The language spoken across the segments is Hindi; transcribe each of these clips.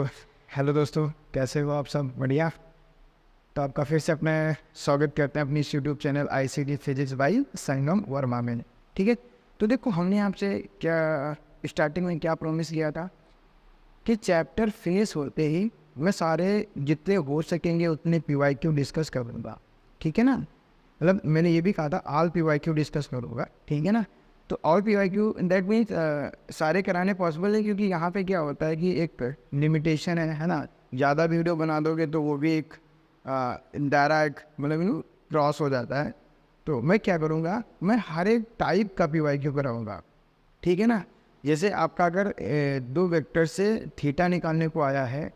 हेलो दोस्तों, कैसे हो आप सब? बढ़िया। तो आपका फिर से अपने स्वागत करते हैं अपनी इस YouTube channel ICT physics by Sangam Verma में। ठीक है, तो देखो हमने आपसे क्या स्टार्टिंग में क्या प्रॉमिस किया था कि चैप्टर फिनिश होते ही मैं सारे जितने हो सकेंगे उतने PYQ डिस्कस करूँगा। ठीक है ना, मतलब मैंने ये भी कहा था ऑल PYQ डिस्कस करूँगा। ठीक है ना, तो ऑल PYQ दैट मीन्स सारे कराने पॉसिबल है, क्योंकि यहाँ पे क्या होता है कि एक लिमिटेशन है ना। ज़्यादा वीडियो बना दोगे तो वो भी एक दायरा एक मतलब क्रॉस हो जाता है। तो मैं क्या करूँगा, मैं हर एक टाइप का PYQ कराऊँगा। ठीक है ना, जैसे आपका अगर दो वेक्टर से थीटा निकालने को आया है,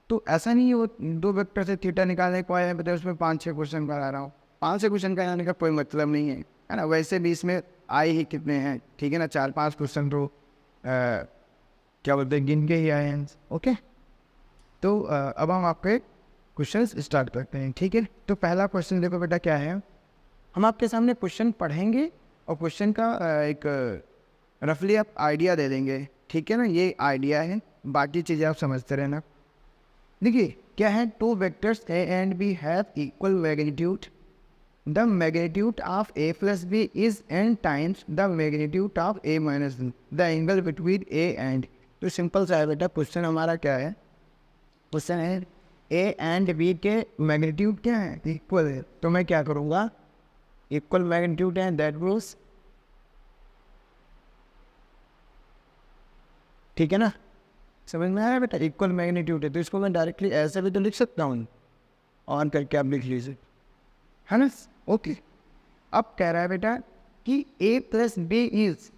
तो ऐसा नहीं है वो दो वेक्टर से थीटा निकालने को आया है मतलब उसमें 5-6 क्वेश्चन करा रहा हूँ। 5-6 क्वेश्चन कराने का कोई मतलब नहीं है ना। वैसे भी इसमें आए ही कितने हैं, ठीक है ना, 4-5 क्वेश्चन तो क्या बोलते हैं गिन के ही आए हैं। ओके, तो अब हम आपके क्वेश्चन स्टार्ट करते हैं। ठीक है, तो पहला क्वेश्चन देखो बेटा क्या है। हम आपके सामने क्वेश्चन पढ़ेंगे और क्वेश्चन का एक रफली आप आइडिया दे देंगे। ठीक है ना, ये आइडिया है, बाकी चीज़ें आप समझते रहना। देखिए क्या है, two vectors A and B have equal magnitude. The magnitude of A plus B is n times the magnitude of A minus B। The angle between A and, तो सिंपल सा है बेटा क्वेश्चन हमारा क्या है। क्वेश्चन है A एंड B के मैग्नीट्यूड क्या है, इक्वल है। तो मैं क्या करूँगा, इक्वल मैग्नीट्यूड है दैट मीन्स, ठीक है ना, समझ में आया बेटा, इक्वल मैग्नीट्यूड है। तो इसको मैं डायरेक्टली ऐसे भी तो लिख सकता हूँ, ऑन करके आप लिख लीजिए, है ना। ओके, अब कह रहा है बेटा कि A प्लस बी इज,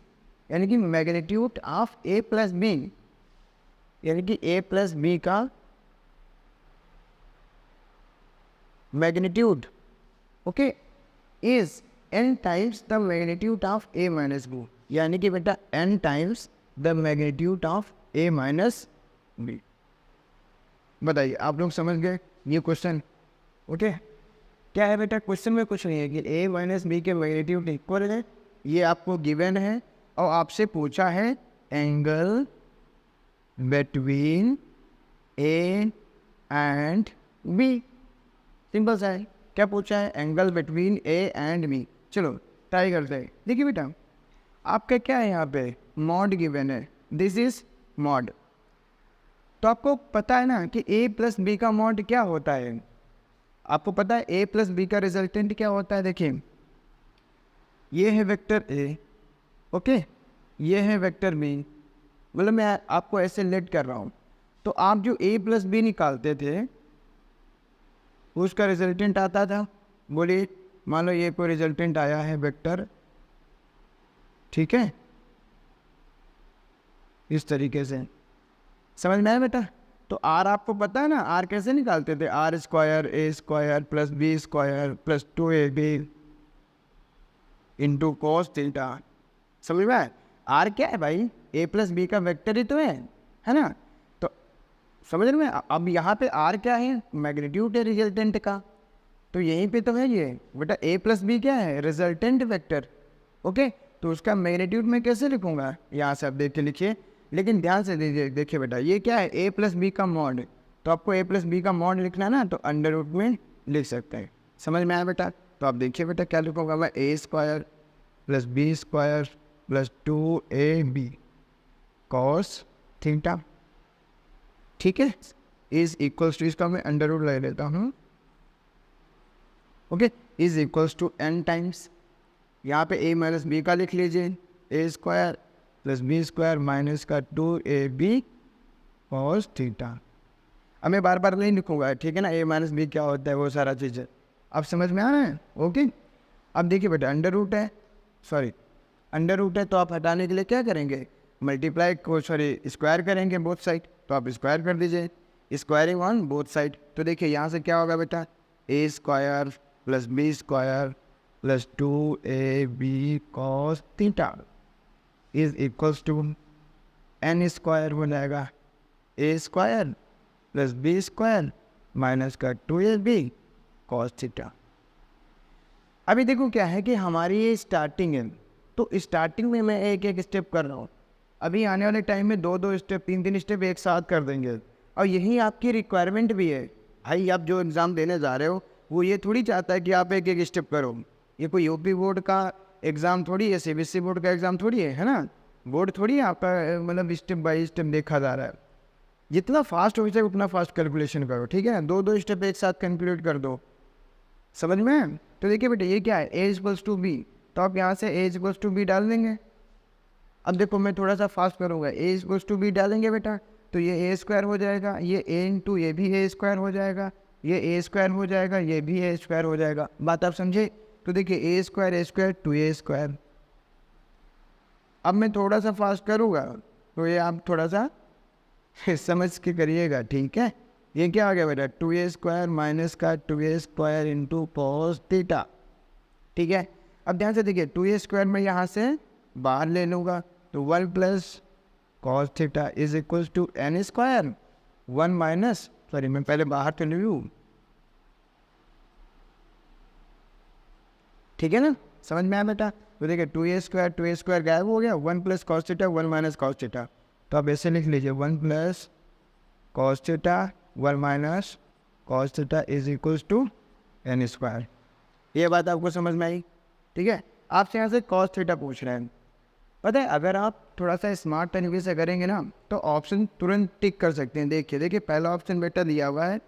यानी कि magnitude of A plus B, यानी कि A प्लस बी का magnitude, okay, is n times the magnitude of A minus B, यानी कि बेटा n times the magnitude of A minus B. बताइए आप लोग समझ गए ये क्वेश्चन? ओके, क्या है बेटा, क्वेश्चन में कुछ नहीं है कि A माइनस बी के मैग्नीट्यूड इक्वल है, ये आपको गिवन है और आपसे पूछा है angle between A and B। Simple सा है, क्या पूछा है, angle between A and B। चलो ट्राई करते हैं। देखिए बेटा आपका क्या है, यहाँ पे मॉड गिवन है, दिस इज मॉड। तो आपको पता है ना कि A प्लस बी का मॉड क्या होता है। आपको पता है A प्लस बी का रिजल्टेंट क्या होता है। देखिए ये है वेक्टर A, ओके, ये है वेक्टर B, मतलब मैं आपको ऐसे लेट कर रहा हूँ। तो आप जो A प्लस बी निकालते थे उसका रिजल्टेंट आता था, बोलिए मान लो ये कोई रिजल्टेंट आया है वेक्टर, ठीक है, इस तरीके से, समझ में आया बेटा। तो R आपको पता है ना, R कैसे निकालते थे, R square A square plus B square plus 2AB into cos theta. समझ में आया, R क्या है भाई, A प्लस B का वेक्टर ही तो है ना। तो समझ में, अब यहाँ पे R क्या है, मैग्नीट्यूड है रिजल्टेंट का, तो यहीं पे तो है ये बेटा A प्लस बी क्या है, रिजल्टेंट वेक्टर। ओके, तो उसका मैग्नीट्यूड मैं कैसे लिखूंगा, यहाँ से आप देख के लिखिए, लेकिन ध्यान से दीजिए। देखिए बेटा ये क्या है, A प्लस बी का मॉड, तो आपको A प्लस बी का मॉड लिखना है ना, तो अंडर रूट में लिख सकते हैं। समझ में आया बेटा। तो आप देखिए बेटा क्या लिखूंगा मैं, A square plus B square plus 2AB cos theta, ठीक है, इज इक्वल्स टू, इसका मैं अंडर रूट ले लेता हूँ, okay, is equals to n times, यहाँ पे A माइनस बी का लिख लीजिए, A square plus B square minus का 2AB कॉस थीटा। अब मैं बार बार नहीं लिखूंगा, ठीक है ना, A माइनस बी क्या होता है वो सारा चीज़ अब समझ में आ रहा है। ओके, अब देखिए बेटा अंडर रूट है, सॉरी अंडर रूट है, तो आप हटाने के लिए क्या करेंगे, मल्टीप्लाई को सॉरी स्क्वायर करेंगे बोथ साइड, तो आप स्क्वायर कर दीजिए, स्क्वायरिंग ऑन बोथ साइड। तो देखिए यहाँ से क्या होगा बेटा, A square plus B square plus 2AB cos theta is equals to n square हो जाएगा, A square plus B square minus का 2AB कॉस थीटा। अभी देखो क्या है कि हमारी ये स्टार्टिंग है, तो स्टार्टिंग में मैं एक एक स्टेप कर रहा हूँ। अभी आने वाले टाइम में 2-2 स्टेप 3-3 स्टेप एक साथ कर देंगे, और यही आपकी रिक्वायरमेंट भी है। भाई आप जो एग्ज़ाम देने जा रहे हो वो ये थोड़ी चाहता है कि आप एक एक स्टेप करो। ये कोई यूपी बोर्ड का एग्ज़ाम थोड़ी है, सीबीएसई बोर्ड का एग्ज़ाम थोड़ी है ना। बोर्ड थोड़ी है आपका, मतलब स्टेप बाय स्टेप देखा जा रहा है। जितना फास्ट हो सके उतना फास्ट कैलकुलेशन करो, ठीक है। दो दो स्टेप एक साथ कैलकुलेट कर दो, समझ में। तो देखिए बेटा ये क्या है, ए इक्वल्स टू बी, तो आप यहाँ से ए इक्वल्स टू बी डाल देंगे। अब देखो मैं थोड़ा सा फास्ट करूँगा, ए इक्वल्स टू बी डालेंगे बेटा, तो ये ए स्क्वायर हो जाएगा, ये ए इंटू ये भी ए स्क्वायर हो जाएगा, ये ए स्क्वायर हो जाएगा, ये भी ए स्क्वायर हो जाएगा। बात आप समझे। तो देखिए ए स्क्वायर टू ए स्क्वायर। अब मैं थोड़ा सा फास्ट करूँगा तो ये आप थोड़ा सा समझ के करिएगा, ठीक है। ये क्या आ गया बेटा, टू ए स्क्वायर माइनस का two A square into cos theta, ठीक है। अब ध्यान से देखिए, टू ए स्क्वायर में यहाँ से बाहर ले लूँगा तो one plus cos theta is equals to N square, one minus, sorry मैं पहले बाहर तो ले लूँ, ठीक है ना, समझ में आया बेटा। तो देखिए टू ए स्क्वायर गायब हो गया, one plus cos theta, one minus cos theta. तो आप ऐसे लिख लीजिए, one plus cos theta one minus cos theta is equals to N square. ये बात आपको समझ में आई, ठीक है। आपसे यहाँ से कॉस थीटा पूछ रहे हैं। पता है अगर आप थोड़ा सा स्मार्ट तरीके से करेंगे ना तो ऑप्शन तुरंत टिक कर सकते हैं। देखिए पहला ऑप्शन बेटा दिया हुआ है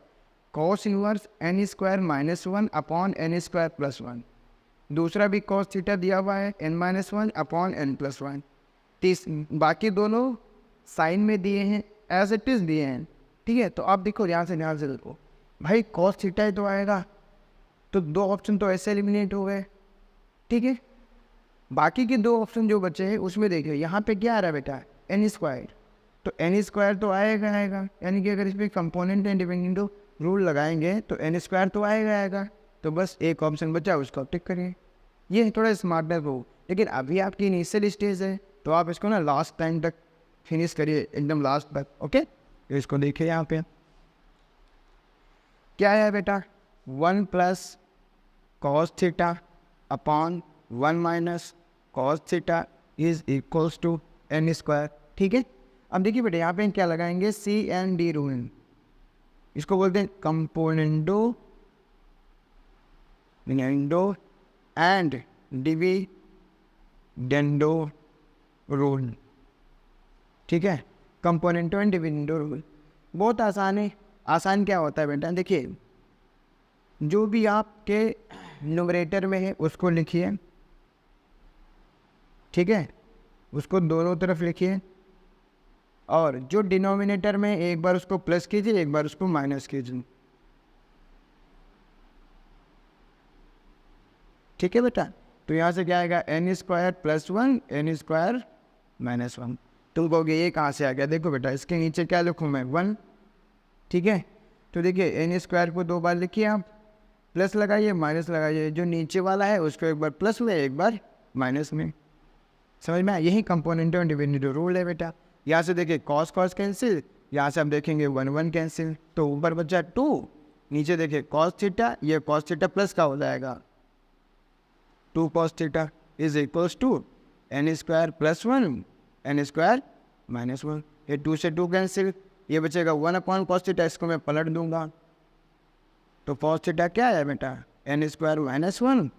cos inverse N square minus one upon N square plus one. दूसरा भी कॉस थीटा दिया हुआ है N minus one upon N plus one. बाकी दोनों साइन में दिए हैं, एज इट इज़ दिए हैं, ठीक है। तो आप देखो ध्यान से देखो भाई, कॉस थीटा ही तो आएगा, तो दो ऑप्शन तो ऐसे एलिमिनेट हो गए, ठीक है। बाकी के दो ऑप्शन जो बचे हैं उसमें देखिए यहाँ पे क्या आ रहा है बेटा, एन स्क्वायर, तो एन स्क्वायर तो आएगा, यानी कि अगर इसमें कंपोनेंट एंड डिपेंडेंट रूल लगाएंगे तो एन स्क्वायर तो आएगा। तो बस एक ऑप्शन बचा, उसको टिक करिए। ये थोड़ा स्मार्टनेस हो, लेकिन अभी आपकी इनिशियल स्टेज है तो आप इसको ना लास्ट टाइम तक फिनिश करिए, एकदम लास्ट तक, ओके। तो इसको देखिए यहाँ पे क्या है बेटा, one plus cos theta upon one minus cos theta is equals to N square, ठीक है। अब देखिए बेटा यहाँ पे क्या लगाएंगे, सी एन डी रूल, इसको बोलते हैं कंपोनेंडो एंड डिविडेंडो रूल, ठीक है। कंपोनेंटो एंड डिविडेंडो रूल बहुत आसान है। आसान क्या होता है बेटा, देखिए जो भी आपके न्यूमरेटर में है उसको लिखिए, ठीक है, उसको दोनों तरफ लिखिए, और जो डिनोमिनेटर में एक बार उसको प्लस कीजिए, एक बार उसको माइनस कीजिए, ठीक है बेटा। तो यहाँ से क्या आएगा, N square plus one N square minus one. तुम कहोगे ये कहाँ से आ गया, देखो बेटा इसके नीचे क्या लिखूँ मैं, वन, ठीक है। तो देखिए एन स्क्वायर को दो बार लिखिए, आप प्लस लगाइए माइनस लगाइए, जो नीचे वाला है उसको एक बार प्लस में एक बार माइनस में, समझ में आया। यही कंपोनेंटो एंड डिविडेंडो रूल है बेटा। यहाँ से देखिए कॉस कॉस कैंसिल, यहाँ से आप देखेंगे वन वन कैंसिल, तो ऊपर बचा टू, नीचे देखिए कॉस थीटा, ये कॉस थीटा प्लस का हो जाएगा, two cos theta is equals to N square plus one N square minus one. ये टू से टू कैंसिल, ये बचेगा वन अपॉन कॉस थीटा, इसको मैं पलट दूंगा तो कॉस थीटा क्या है बेटा, N square minus one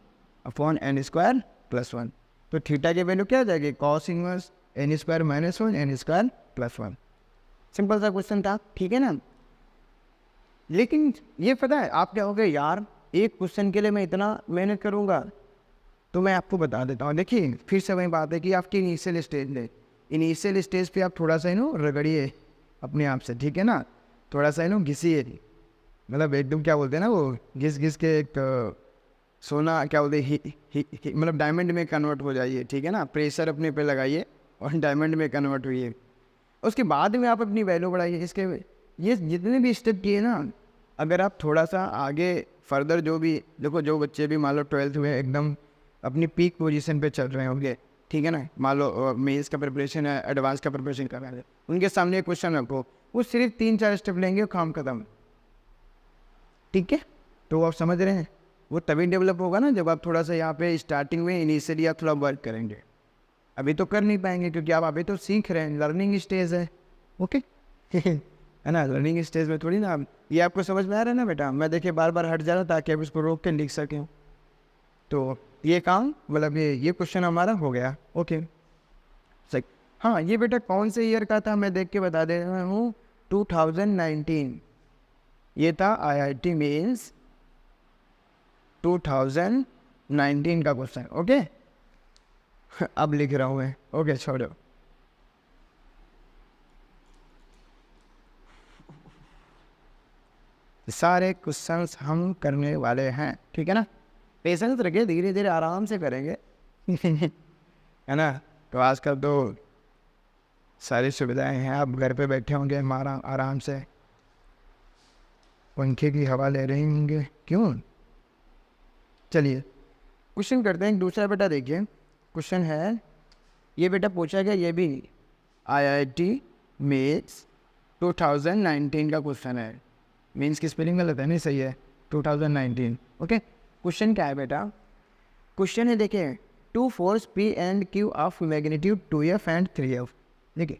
upon N square plus one. तो थीटा की वैल्यू क्या आ जाएगी, cos inverse N square minus one N square plus one. Simple सा क्वेश्चन था, ठीक है ना। लेकिन ये पता है आप क्या हो गए यार, एक क्वेश्चन के लिए मैं इतना मेहनत करूँगा, तो मैं आपको बता देता हूँ। देखिए फिर से वही बात है कि आपकी इनिशियल स्टेज है, इनिशियल स्टेज पे आप थोड़ा सा रगड़िए अपने आप से, ठीक है ना, थोड़ा सा घिसिए, मतलब एकदम क्या बोलते हैं ना वो घिस घिस के एक सोना क्या बोलते हैं मतलब डायमंड में कन्वर्ट हो जाइए, ठीक है ना। प्रेशर अपने पे लगाइए और डायमंड में कन्वर्ट हुई, उसके बाद में आप अपनी वैल्यू बढ़ाइए। इसके ये जितने भी स्टेप किए ना, अगर आप थोड़ा सा आगे फर्दर जो भी देखो, जो बच्चे भी मान लो 12th में एकदम अपनी पीक पोजीशन पे चल रहे होंगे, ठीक है ना, मान लो मेंस का प्रिपरेशन है, एडवांस का प्रिपरेशन कर रहे हैं, उनके सामने एक क्वेश्चन रखो, वो सिर्फ 3-4 स्टेप लेंगे और काम खत्म, ठीक है। तो आप समझ रहे हैं, वो तभी डेवलप होगा ना जब आप थोड़ा सा यहाँ पे स्टार्टिंग में इनिशियली आप थोड़ा वर्क करेंगे। अभी तो कर नहीं पाएंगे क्योंकि आप अभी तो सीख रहे हैं, लर्निंग स्टेज है, ओके। है ना, लर्निंग स्टेज में थोड़ी ना। ये आपको समझ में आ रहा है ना बेटा, मैं देखिए बार बार हट जा रहा ताकि आप इसको रोक के लिख सकें। तो ये काम मतलब ये क्वेश्चन हमारा हो गया। ओके सही। हाँ ये बेटा कौन से ईयर का था मैं देख के बता दे रहा हूँ, 2019 ये था IIT मेंस 2019 का क्वेश्चन। ओके अब लिख रहा हूँ मैं। ओके छोड़ो, सारे क्वेश्चंस हम करने वाले हैं, ठीक है ना। पेशेंस रखिए, धीरे धीरे आराम से करेंगे है ना। तो आजकल तो सारी सुविधाएं हैं, आप घर पे बैठे होंगे हमारा आराम से, पंखे की हवा ले रहे होंगे, क्यों। चलिए क्वेश्चन करते हैं। दूसरा बेटा देखिए क्वेश्चन है, ये बेटा पूछा गया, ये भी IIT मेंस 2019 का क्वेश्चन है। मीन्स की स्पेलिंग गलत है, नहीं सही है, 2019। ओके क्वेश्चन क्या है बेटा, क्वेश्चन है देखिए, two force P and Q of magnitude 2F and 3F। देखिए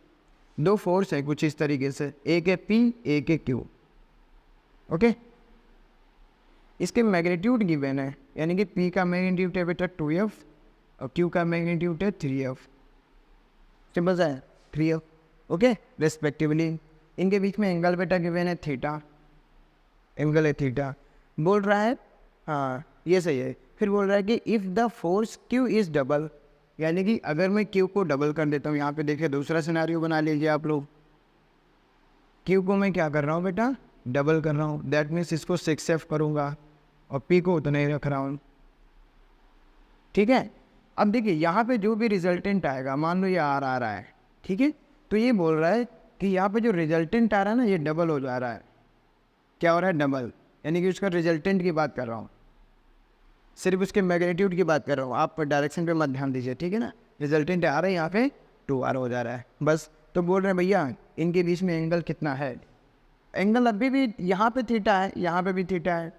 दो फोर्स है कुछ इस तरीके से, एक है P एक है Q। ओके इसके मैग्नीट्यूड गिवन है, यानी कि P का मैग्नीट्यूड है बेटा 2F और Q का मैग्नीट्यूड है 3F। सिंपल सा है, 3F। ओके रेस्पेक्टिवली इनके बीच में एंगल बेटा गिवन है थीटा, एंगल है थीटा। बोल रहा है हाँ ये सही है। फिर बोल रहा है कि if the force Q is double, यानी कि अगर मैं Q को डबल कर देता हूँ, यहाँ पे देखिए दूसरा सिनेरियो बना लीजिए आप लोग। Q को मैं क्या कर रहा हूँ बेटा, डबल कर रहा हूँ, दैट मीन्स इसको 6F करूँगा और P को उतना ही रख रहा हूँ, ठीक है। अब देखिए यहाँ पे जो भी रिजल्टेंट आएगा, मान लो ये R आ रहा है, ठीक है, तो ये बोल रहा है कि यहाँ पे जो रिजल्टेंट आ रहा है ना ये डबल हो जा रहा है। क्या हो रहा है, डबल, यानी कि उसका रिजल्टेंट की बात कर रहा हूँ, सिर्फ उसके मैग्नीट्यूड की बात कर रहा हूँ। आप डायरेक्शन पे मत ध्यान दीजिए, ठीक है ना। रिजल्टेंट आ रहा है यहाँ पे 2R हो जा रहा है बस। तो बोल रहे हैं भैया इनके बीच में एंगल कितना है, एंगल अभी भी यहाँ पे थीटा है, यहाँ पे भी थीटा है।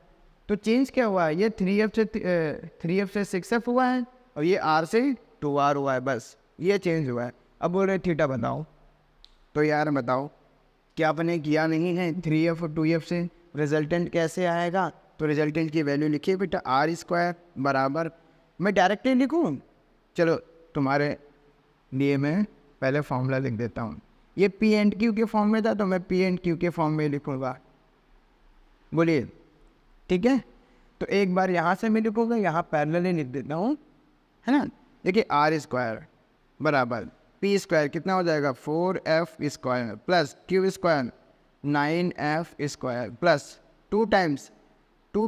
तो चेंज क्या हुआ है, ये 3F से 6F हुआ है और ये R से 2R हुआ है, बस ये चेंज हुआ है। अब बोल रहे थीटा बताओ, तो यार बताओ क्या आपने किया नहीं है, 3F और 2F से रिजल्टेंट कैसे आएगा। तो रिजल्टेंट की वैल्यू लिखिए बेटा, R² बराबर, मैं डायरेक्टली लिखूँ, चलो तुम्हारे लिए मैं पहले फॉर्मूला लिख देता हूँ। ये P एंड Q के फॉर्म में था तो मैं P एंड Q के फॉर्म में लिखूँगा, बोलिए ठीक है। तो एक बार यहाँ से मैं लिखूँगा, यहाँ पैरेलली लिख देता हूँ, है ना। देखिए R² बराबर P² कितना हो जाएगा, 4F² plus Q² 9F² plus 2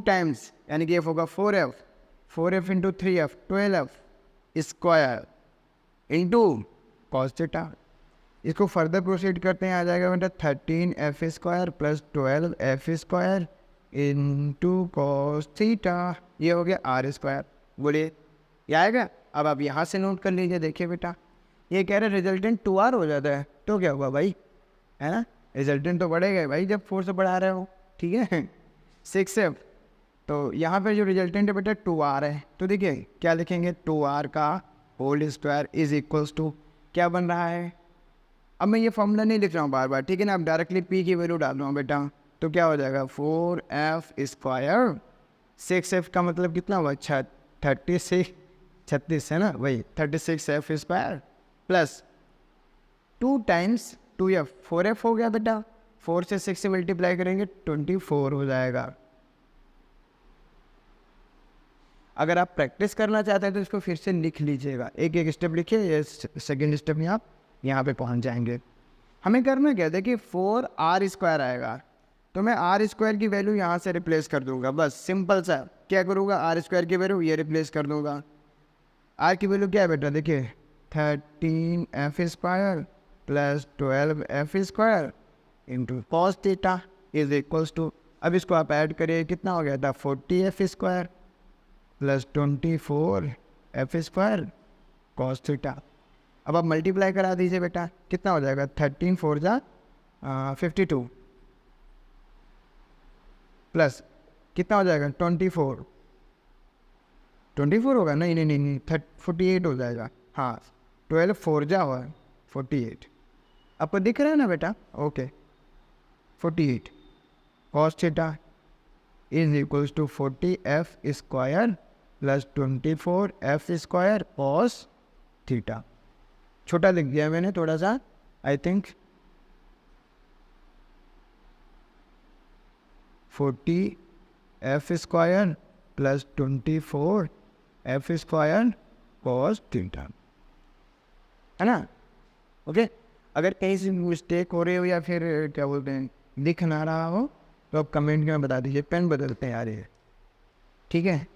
times यानी कि F होगा 4F into 3F 12F² into cos theta. इसको फर्दर प्रोसीड करते हैं, आ जाएगा बेटा 13F² plus 12F² into cos theta. ये हो गया R², बोलिए ये आएगा। अब आप यहाँ से नोट कर लीजिए, देखिए बेटा ये कह रहे रिजल्टेंट 2R हो जाता है, तो क्या हुआ भाई, है ना, रिजल्टेंट तो बढ़ेगा भाई जब 4 से बढ़ा रहे हो, ठीक है। 6F, तो यहाँ पे जो रिजल्टेंट है बेटा 2R है, तो देखिए क्या लिखेंगे, 2R का whole square is equals to क्या बन रहा है। अब मैं ये फॉर्मूला नहीं लिख रहा हूँ बार बार, ठीक है ना, अब डायरेक्टली P की वैल्यू डाल रहा हूँ बेटा, तो क्या हो जाएगा 4F², 6F का मतलब कितना हुआ, 36 है ना, वही 36F² plus 2 times 2F 4F हो गया बेटा, 4 से 6 से मल्टीप्लाई करेंगे 24 हो जाएगा। अगर आप प्रैक्टिस करना चाहते हैं तो इसको फिर से लिख लीजिएगा, एक एक स्टेप लिखिए, ये सेकेंड स्टेप में आप यहाँ पे पहुँच जाएंगे। हमें करना क्या, देखिए 4R² आएगा, तो मैं R² की वैल्यू यहाँ से रिप्लेस कर दूंगा, बस सिंपल सा। क्या करूँगा, R² की वैल्यू ये रिप्लेस कर दूंगा। R की वैल्यू क्या है बेटा, देखिए 13F² plus 12F² into cos theta is equals to, अब इसको आप ऐड करिए, कितना हो गया था 40F² plus 24F² cos theta. अब आप मल्टीप्लाई करा दीजिए बेटा, कितना हो जाएगा, 13 4 जा 52 प्लस कितना हो जाएगा 24 होगा, नहीं 48 हो जाएगा, हाँ 12 4 जा हुआ 48, आपको दिख रहा है ना बेटा, okay. 48 cos theta is equals to 40 F square plus 24 F square cos theta. छोटा लिख दिया मैंने थोड़ा सा, I think 40 F square plus 24 F square cos theta, है ना। ओके, अगर कहीं से मिस्टेक हो रही हो या फिर क्या बोलते हैं दिख ना रहा हो तो आप कमेंट में बता दीजिए, पेन बदलते हैं यार ये, ठीक है।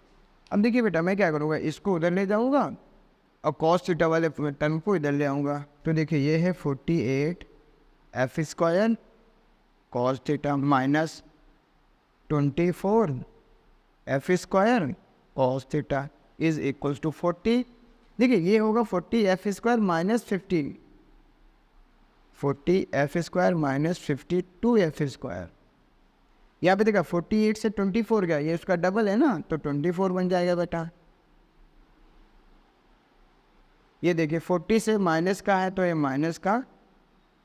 अब देखिए बेटा, मैं क्या करूँगा, इसको उधर ले जाऊँगा और cos थीटा वाले टर्म को इधर ले आऊँगा। तो देखिए ये है 48 F square cos theta minus 24 F square cos theta is equals to 40। देखिए ये होगा 40 F square minus 50, 40 F square minus 52 F square. यहाँ पे देखा 48 से 24 गया, ये उसका डबल है ना, तो 24 बन जाएगा बेटा। ये देखिए 40 से माइनस का है तो ये माइनस का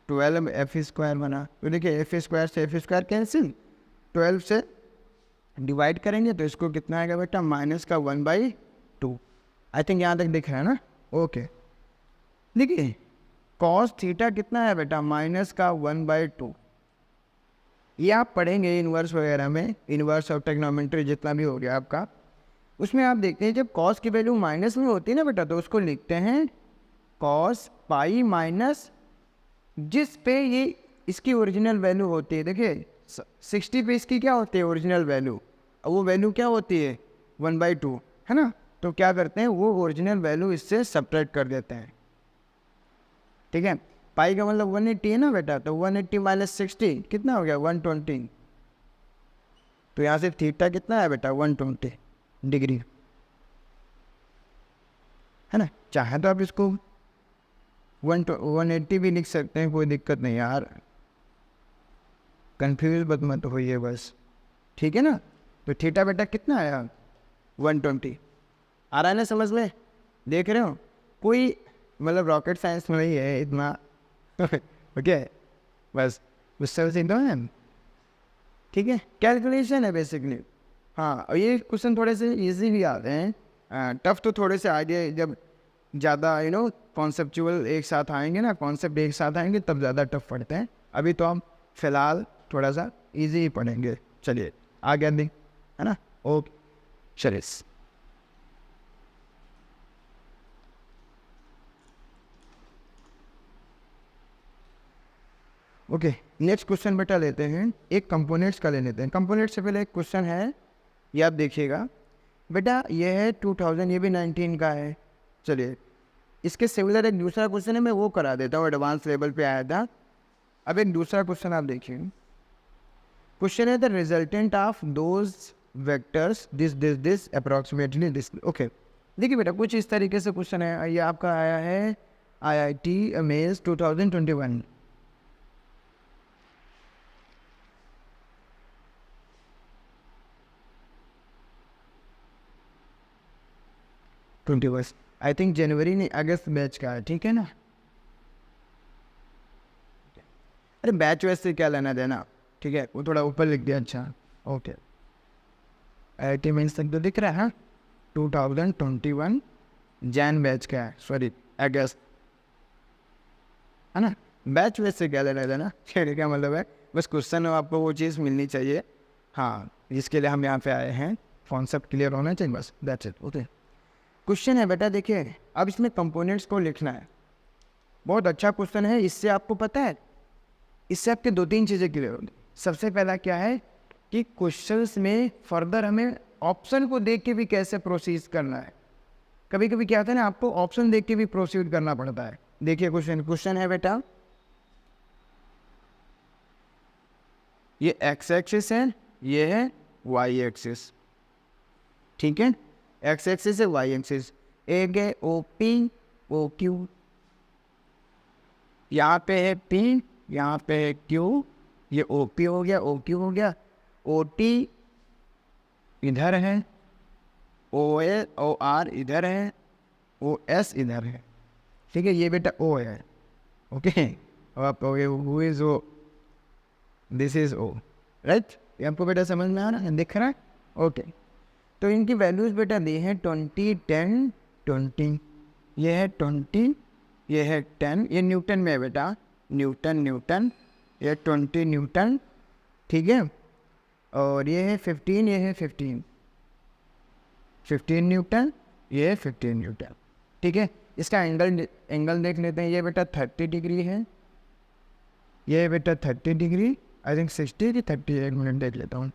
12 एफ स्क्वायर बना। तो देखिए एफ स्क्वायर से एफ स्क्वायर कैंसिल, 12 से डिवाइड करेंगे तो इसको कितना आएगा बेटा, माइनस का 1/2। आई थिंक यहाँ तक दिख रहा है ना। ओके, देखिए cos थीटा कितना है बेटा, माइनस का 1/2। ये आप पढ़ेंगे इन्वर्स वगैरह में, इन्वर्स और ट्रिग्नोमेट्री जितना भी हो गया आपका, उसमें आप देखते हैं जब cos की वैल्यू माइनस में होती है ना बेटा, तो उसको लिखते हैं cos पाई माइनस, जिस पे ये इसकी ओरिजिनल वैल्यू होती है। देखिए 60 पे इसकी क्या होती है ओरिजिनल वैल्यू, और वो वैल्यू क्या होती है 1/2, है ना। तो क्या करते हैं, वो ओरिजिनल वैल्यू इससे सब्ट्रैक्ट कर देते हैं, ठीक है। पाई का मतलब 180 है ना बेटा, तो 180 माइनस 60 कितना हो गया 120। तो यहाँ से थीटा कितना है बेटा 120 डिग्री, है ना। चाहे तो आप इसको 180 भी लिख सकते हैं, कोई दिक्कत नहीं यार, कंफ्यूज मत होइए बस, ठीक है ना। तो थीटा बेटा कितना आया 120, आ रहा है ना समझ में, देख रहे हो, कोई मतलब रॉकेट साइंस में नहीं है इतना। ओके, बस उससे सीखो है, ठीक है, कैलकुलेशन है बेसिकली। हाँ, और ये क्वेश्चन थोड़े से इजी भी आते हैं, टफ तो थोड़े से आइडिया जब ज़्यादा कॉन्सेप्चुअल एक साथ आएंगे ना, कॉन्सेप्ट एक साथ आएंगे तब ज़्यादा टफ पढ़ते हैं। अभी तो हम फिलहाल थोड़ा सा इजी ही पढ़ेंगे। चलिए आ गया दिन, है ना। ओके चलिए, ओके नेक्स्ट क्वेश्चन बेटा लेते हैं, एक कंपोनेंट्स का ले लेते हैं। कंपोनेंट्स से पहले एक क्वेश्चन है, ये आप देखिएगा बेटा, ये है 2000, ये भी 19 का है। चलिए इसके सिमिलर एक दूसरा क्वेश्चन है, मैं वो करा देता हूँ, एडवांस लेवल पे आया था। अब एक दूसरा क्वेश्चन आप देखिए, क्वेश्चन है the resultant of those vectors this approximately this. Okay देखिए बेटा, कुछ इस तरीके से क्वेश्चन है, ये आपका आया है IIT मेंस 2021। आई थिंक जनवरी नहीं अगस्त बैच का है, ठीक है ना। अरे बैच वैसे से क्या लेना देना, ठीक है, वो थोड़ा ऊपर लिख दिया। अच्छा ओके, IIT मेंस तक तो दिख रहा है। हाँ 2021 जैन बैच का है, सॉरी अगस्त, है ना। बैच वैसे से क्या लेना देना, क्या मतलब है, बस क्वेश्चन आपको वो चीज़ मिलनी चाहिए, हाँ जिसके लिए हम यहाँ पे आए हैं, कॉन्सेप्ट क्लियर होना चाहिए, बस दैट्स इट। ओके क्वेश्चन है बेटा, देखिए अब इसमें कंपोनेंट्स को लिखना है। बहुत अच्छा क्वेश्चन है, इससे आपको पता है, इससे आपके 2-3 चीज़ें क्लियर होंगी। सबसे पहला क्या है कि क्वेश्चंस में फर्दर हमें ऑप्शन को देख के भी कैसे प्रोसीड करना है। कभी कभी क्या होता है ना, आपको ऑप्शन देख के भी प्रोसीड करना पड़ता है। देखिए क्वेश्चन है बेटा, ये एक्स एक्सिस है, ये है वाई एक्सिस, ठीक है, एक्स एक्सिस है वाई एक्सिस। एक है OP OQ, यहाँ पे है P, यहाँ पे है Q, ये OP हो गया, OQ हो गया, OT इधर है, OR इधर है, OS इधर है, ठीक है, ये बेटा O है। ओके अब आप कहोगे who is O, this is O, right. ये आपको बेटा समझ में आ रहा है, दिख रहा है? ओके, तो इनकी वैल्यूज़ बेटा दी हैं 20, 10, 20। ये है 20, ये है 10, ये न्यूटन में है बेटा, न्यूटन, ये 20 न्यूटन, ठीक है। और ये है 15, ये है 15 न्यूटन, ये है 15 न्यूटन, ठीक है। इसका एंगल देख लेते हैं। ये बेटा 30 डिग्री है, ये बेटा 30 डिग्री, आई थिंक 60 की 30, एक मिनट देख लेता हूँ।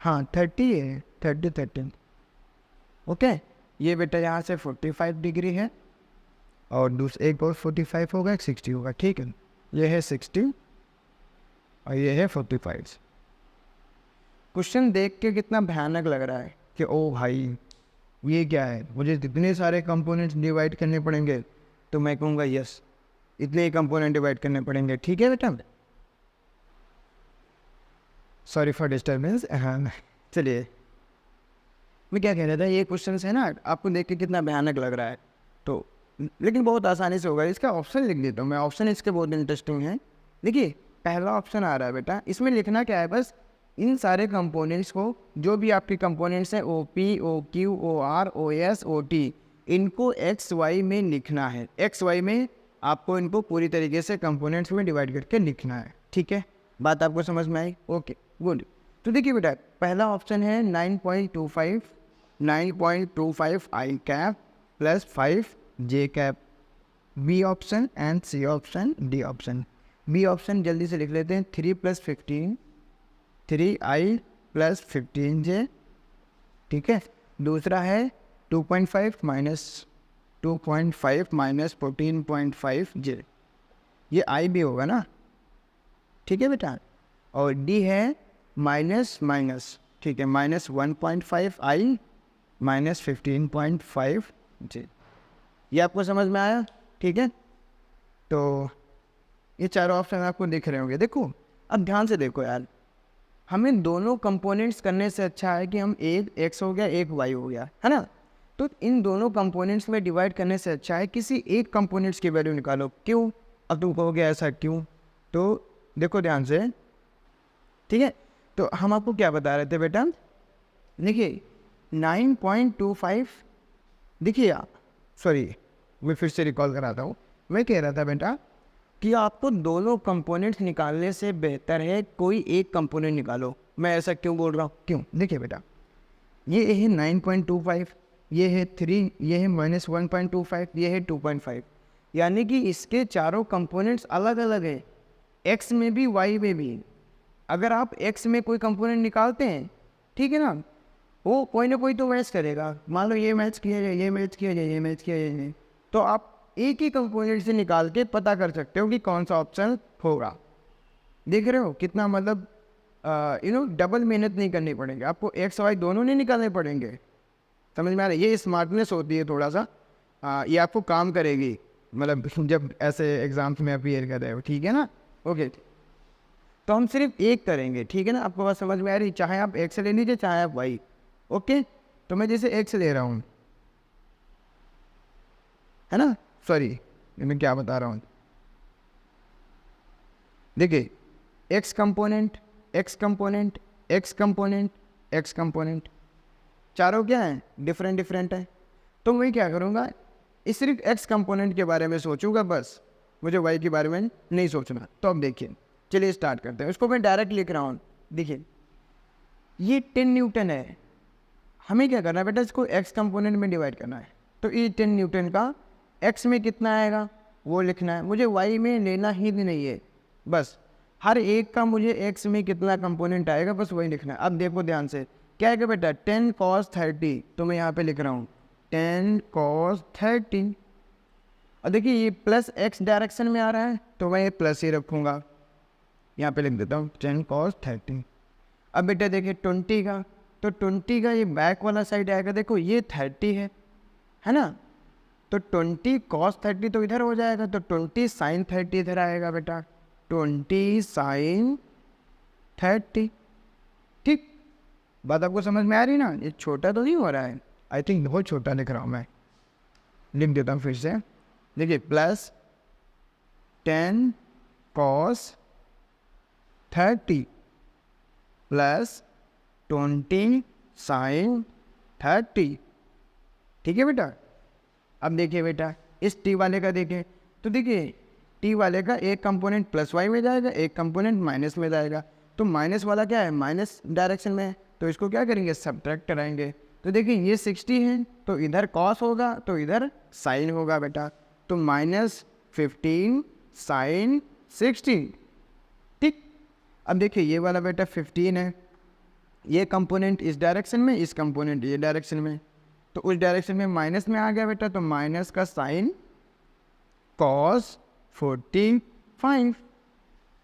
हाँ 30 है, 30। ओके, ये बेटा यहाँ से 45 डिग्री है, और एक और 45 होगा, एक 60 होगा, ठीक है। ये है 60 और ये है 45। क्वेश्चन देख के कितना भयानक लग रहा है कि ओ भाई ये क्या है, मुझे इतने सारे कंपोनेंट्स डिवाइड करने पड़ेंगे। तो मैं कहूँगा यस, इतने ही कंपोनेंट डिवाइड करने पड़ेंगे, ठीक है बेटा। Sorry for disturbance. हाँ चलिए, मैं क्या कह रहा था, ये क्वेश्चन है ना, आपको देख के कितना भयानक लग रहा है, तो लेकिन बहुत आसानी से होगा। इसका ऑप्शन लिख देता हूँ मैं, ऑप्शन इसके बहुत इंटरेस्टिंग है। देखिए पहला ऑप्शन आ रहा है बेटा, इसमें लिखना क्या है, बस इन सारे कंपोनेंट्स को, जो भी आपके कंपोनेंट्स हैं O P, O Q, O R, O S, O T, इनको एक्स वाई में लिखना है। एक्स वाई में आपको इनको पूरी तरीके से कंपोनेंट्स में डिवाइड करके लिखना है, ठीक है। बात आपको समझ में आई? Okay good. तो देखिए बेटा, पहला ऑप्शन है 9.25 I cap plus 5 J cap, B option and C option, D option. B option जल्दी से लिख लेते हैं, 3 + 15, 3i + 15j, ठीक है। दूसरा है 2.5 - 14.5j, ये i भी होगा ना, ठीक है बेटा। और d है माइनस, ठीक है, -1.5i - 15.5j। ये आपको समझ में आया, ठीक है। तो ये चारों ऑप्शन आपको दिख रहे होंगे। देखो अब ध्यान से देखो यार, हमें दोनों कंपोनेंट्स करने से अच्छा है कि हम एक x हो गया, एक y हो गया, है ना। तो इन दोनों कंपोनेंट्स में डिवाइड करने से अच्छा है किसी एक कंपोनेंट्स की वैल्यू निकालो। क्यों? अब तुम कहोगे ऐसा क्यों, तो देखो ध्यान से, ठीक है। तो हम आपको क्या बता रहे थे बेटा, देखिए 9.25, देखिए सॉरी मैं फिर से रिकॉल कराता हूँ। मैं कह रहा था बेटा कि आपको दोनों कंपोनेंट्स निकालने से बेहतर है कोई एक कंपोनेंट निकालो। मैं ऐसा क्यों बोल रहा हूँ, क्यों? देखिए बेटा, ये है 9.25, ये है 3, ये है -1.25, ये है 2.5, यानी कि इसके चारों कंपोनेंट्स अलग अलग है, x में भी y में भी। अगर आप x में कोई कंपोनेंट निकालते हैं, ठीक है ना, वो कोई ना कोई तो मैच करेगा। मान लो ये मैच किया जाए, ये मैच किया जाए, ये मैच किया जाए, तो आप एक ही कंपोनेंट से निकाल के पता कर सकते हो कि कौन सा ऑप्शन होगा। देख रहे हो कितना, मतलब डबल मेहनत नहीं करनी पड़ेगी आपको, एक्स वाई दोनों नहीं निकालने पड़ेंगे। समझ में आ रहा है? ये स्मार्टनेस होती है थोड़ा सा, ये आपको काम करेगी, मतलब जब ऐसे एग्जाम्स में अपीयर कर रहे हो, ठीक है ना। ओके, तो हम सिर्फ एक करेंगे, ठीक है ना। आपको बात समझ में आ रही, चाहे आप एक्स ले लीजिए चाहे आप वाई। ओके, तो मैं जैसे एक्स ले रहा हूँ, है ना, सॉरी मैं क्या बता रहा हूँ, देखिए x component, x component, x component, x component, चारों क्या हैं, डिफरेंट डिफरेंट है। तो मैं क्या करूँगा, इस सिर्फ एक्स कंपोनेंट के बारे में सोचूंगा, बस मुझे वाई के बारे में नहीं सोचना। तो अब देखिए, चलिए स्टार्ट करते हैं। इसको मैं डायरेक्ट लिख रहा हूँ, देखिए ये 10 न्यूटन है, हमें क्या करना है बेटा, इसको एक्स कंपोनेंट में डिवाइड करना है। तो ये 10 न्यूटन का एक्स में कितना आएगा वो लिखना है, मुझे वाई में लेना ही नहीं है, बस हर एक का मुझे एक्स में कितना कंपोनेंट आएगा बस वही लिखना है। अब देखो ध्यान से, क्या है बेटा, 10 cos 30, तो मैं यहाँ पे लिख रहा हूँ 10 cos 30। और देखिए ये प्लस एक्स डायरेक्शन में आ रहा है, तो मैं ये प्लस ही रखूँगा, यहाँ पे लिख देता हूँ 10 cos 30। अब बेटा देखिए 20 का, तो 20 का ये बैक वाला साइड आएगा, देखो ये 30 है ना, तो 20 cos 30 तो इधर हो जाएगा, तो 20 sin 30 इधर आएगा बेटा, 20 sin 30। ठीक, बात आपको समझ में आ रही ना, ये छोटा तो नहीं हो रहा है, आई थिंक बहुत छोटा लिख रहा हूँ मैं, लिख देता हूँ फिर से, देखिए प्लस 10 cos 30 प्लस 20 साइन 30। ठीक है बेटा। अब देखिए बेटा इस टी वाले का देखें तो देखिए टी वाले का एक कंपोनेंट प्लस वाई में जाएगा, एक कंपोनेंट माइनस में जाएगा। तो माइनस वाला क्या है, माइनस डायरेक्शन में है, तो इसको क्या करेंगे, सब्ट्रैक्ट कराएंगे। तो देखिए ये 60 है तो इधर कॉस होगा तो इधर साइन होगा बेटा। तो -15 साइन 60। ठीक। अब देखिए ये वाला बेटा 15 है, ये कंपोनेंट इस डायरेक्शन में, इस कंपोनेंट ये डायरेक्शन में, तो उस डायरेक्शन में माइनस में आ गया बेटा, तो माइनस का साइन कॉस 45,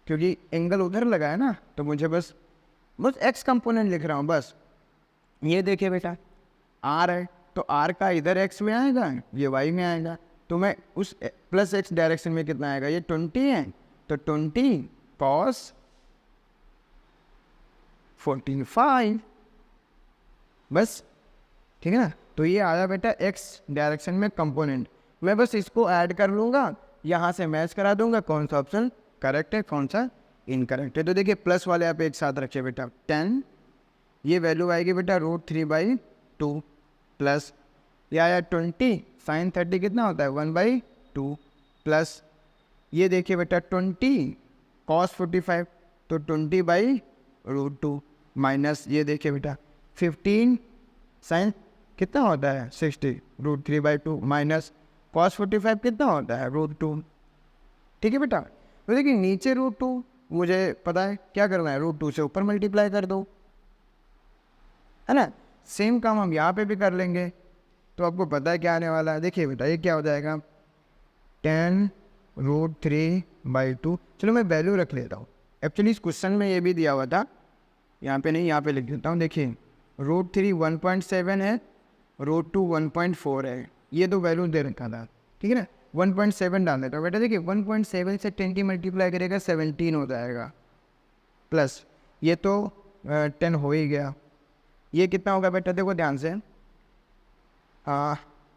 क्योंकि एंगल उधर लगा है ना, तो मुझे बस एक्स कंपोनेंट लिख रहा हूँ बस। ये देखिए बेटा आर है तो आर का इधर एक्स में आएगा, ये वाई में आएगा, तो मैं उस प्लस एक्स डायरेक्शन में कितना आएगा, ये 20 है तो 20 कॉस 45 बस। ठीक है ना। तो ये आया बेटा एक्स डायरेक्शन में कंपोनेंट। मैं बस इसको ऐड कर लूँगा, यहाँ से मैच करा दूंगा कौन सा ऑप्शन करेक्ट है कौन सा इनकरेक्ट है। तो देखिए प्लस वाले आप एक साथ रखिए बेटा 10, ये वैल्यू आएगी बेटा √3/2 प्लस ये आया 20 साइन 30 कितना होता है 1/2 प्लस ये देखिए बेटा 20 कॉस 45 तो 20/√2 माइनस ये देखिए बेटा 15 साइन कितना होता है 60 √3/2 माइनस कॉस 45 कितना होता है √2। ठीक है बेटा। तो देखिए नीचे √2 मुझे पता है क्या करना है, √2 से ऊपर मल्टीप्लाई कर दो, है ना। सेम काम हम यहाँ पे भी कर लेंगे, तो आपको पता है क्या आने वाला है। देखिए बेटा ये क्या हो जाएगा 10√3/2। चलो मैं वैल्यू रख लेता हूँ, एक्चुअली इस क्वेश्चन में ये भी दिया हुआ था, यहाँ पे नहीं, यहाँ पे लिख देता हूँ। देखिए √3 1.7 है, √2 1.4 है, ये दो वैल्यू दे रखा था। ठीक है ना। 1.7 डाल देता हूँ बेटा। देखिए 1.7 से 20 मल्टीप्लाई करेगा 17 हो जाएगा, प्लस ये तो 10 हो ही गया। ये कितना होगा बेटा, देखो ध्यान से।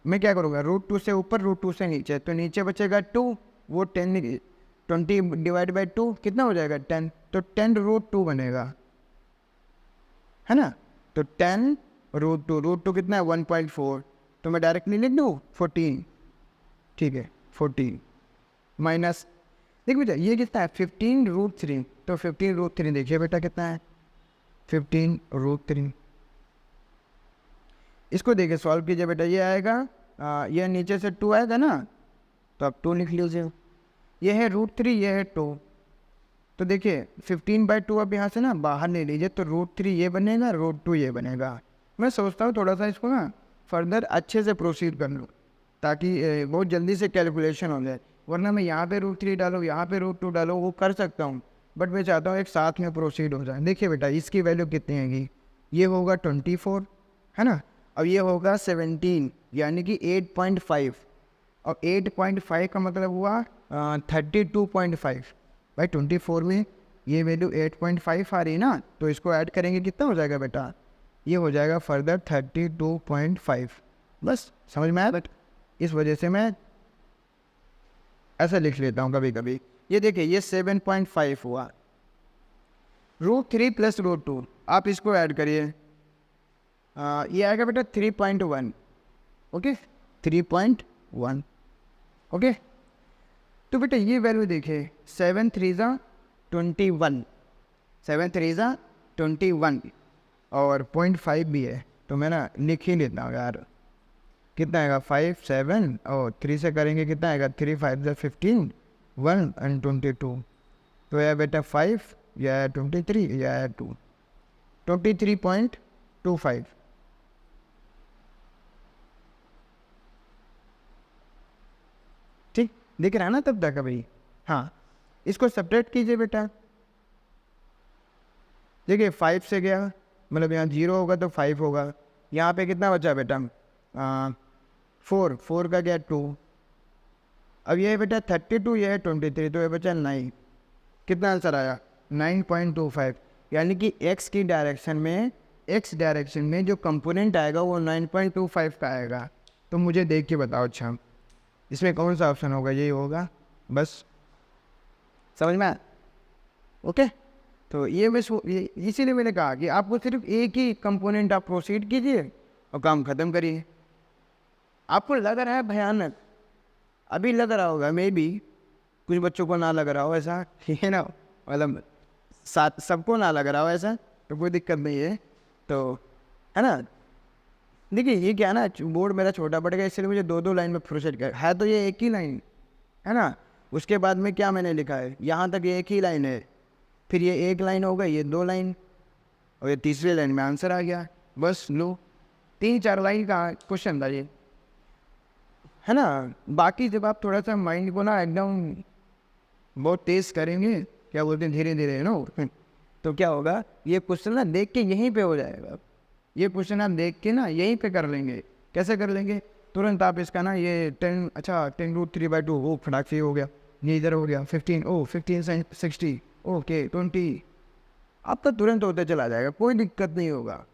मैं क्या करूँगा, √2 से ऊपर √2 से नीचे, तो नीचे बचेगा 2, वो 10 20 डिवाइड बाई 2 कितना हो जाएगा 10, तो 10√2 बनेगा, है ना। तो 10√2 कितना है 1.4, तो मैं डायरेक्टली लिख दूँ 14। ठीक है 14 माइनस देख बेटा ये कितना है 15√3, तो 15√3 देखिए बेटा कितना है 15√3। इसको देखिए सॉल्व कीजिए बेटा, ये आएगा ये नीचे से 2 आएगा ना, तो आप 2 लिख लीजिए। ये है √3, ये है 2, तो देखिए 15/2 अब यहाँ से ना बाहर ले लीजिए, तो √3 ये बनेगा, √2 ये बनेगा। मैं सोचता हूँ थोड़ा सा इसको ना फर्दर अच्छे से प्रोसीड कर लूँ, ताकि बहुत जल्दी से कैलकुलेशन हो जाए, वरना मैं यहाँ पे √3 डालो, यहाँ पे √2 डालो, वो कर सकता हूँ, बट मैं चाहता हूँ एक साथ में प्रोसीड हो जाए। देखिए बेटा इसकी वैल्यू कितनी आएगी, ये होगा 24, है ना, अब ये होगा 17 यानी कि 8.5, और 8.5 का मतलब हुआ 32.5। भाई 24 में ये वैल्यू 8.5 आ रही है ना, तो इसको ऐड करेंगे कितना हो जाएगा बेटा, ये हो जाएगा फर्दर 32.5। बस समझ में आया बेटा। इस वजह से मैं ऐसा लिख लेता हूँ कभी कभी। ये देखिए ये 7.5 हुआ, √3 प्लस √2 आप इसको ऐड करिए, ये आएगा बेटा 3.1। ओके 3.1। ओके तो बेटा ये वैल्यू देखिए 7 3 21, 7 3 21 और 0.5 भी है, तो मैं ना लिख ही लेता हूँ यार। कितना आएगा 5 7 और 3 से करेंगे कितना आएगा 3 5 15 1 एंड 22, तो यह बेटा 5 या 23 या 2 23.25। ठीक दिख रहा है ना तब तक अभी। हाँ इसको सब्ट्रैक्ट कीजिए बेटा। देखिए 5 से गया, मतलब यहाँ 0 होगा तो 5 होगा, यहाँ पे कितना बचा बेटा 4 का गया 2, अब ये बेटा 32, ये है 23, तो ये बचा 9। कितना आंसर आया 9.25, यानी कि x की डायरेक्शन में, x डायरेक्शन में जो कंपोनेंट आएगा वो 9.25 का आएगा। तो मुझे देख के बताओ अच्छा इसमें कौन सा ऑप्शन होगा, यही होगा। बस समझ में आया। ओके तो ये बस इसीलिए मैंने कहा कि आपको सिर्फ एक ही कंपोनेंट आप प्रोसीड कीजिए और काम ख़त्म करिए। आपको लग रहा है भयानक, अभी लग रहा होगा, मे बी कुछ बच्चों को ना लग रहा हो ऐसा, ठीक है ना, मतलब साथ सबको ना लग रहा हो ऐसा, तो कोई दिक्कत नहीं है, तो है ना। देखिए ये क्या ना, बोर्ड मेरा छोटा पड़ गया इसलिए मुझे 2-2 लाइन में प्रोसीड कर है, तो ये एक ही लाइन है ना। उसके बाद में क्या मैंने लिखा है, यहाँ तक ये एक ही लाइन है, फिर ये एक लाइन हो गई, ये 2 लाइन, और ये तीसरी लाइन में आंसर आ गया। बस लो 3-4 लाइन का क्वेश्चन था ये, है ना। बाकी जब आप थोड़ा सा माइंड को ना एकदम बहुत तेज़ करेंगे, क्या बोलते हैं, धीरे धीरे नो, तो क्या होगा, ये क्वेश्चन ना देख के यहीं पे हो जाएगा। ये क्वेश्चन आप देख के ना यहीं पे कर लेंगे। कैसे कर लेंगे, तुरंत आप इसका ना ये 10, अच्छा 10√3/2 वो फटाक से हो गया, ये इधर हो गया 15, ओ 15 60, ओके 20, आपका तुरंत होते चला जाएगा, कोई दिक्कत नहीं होगा।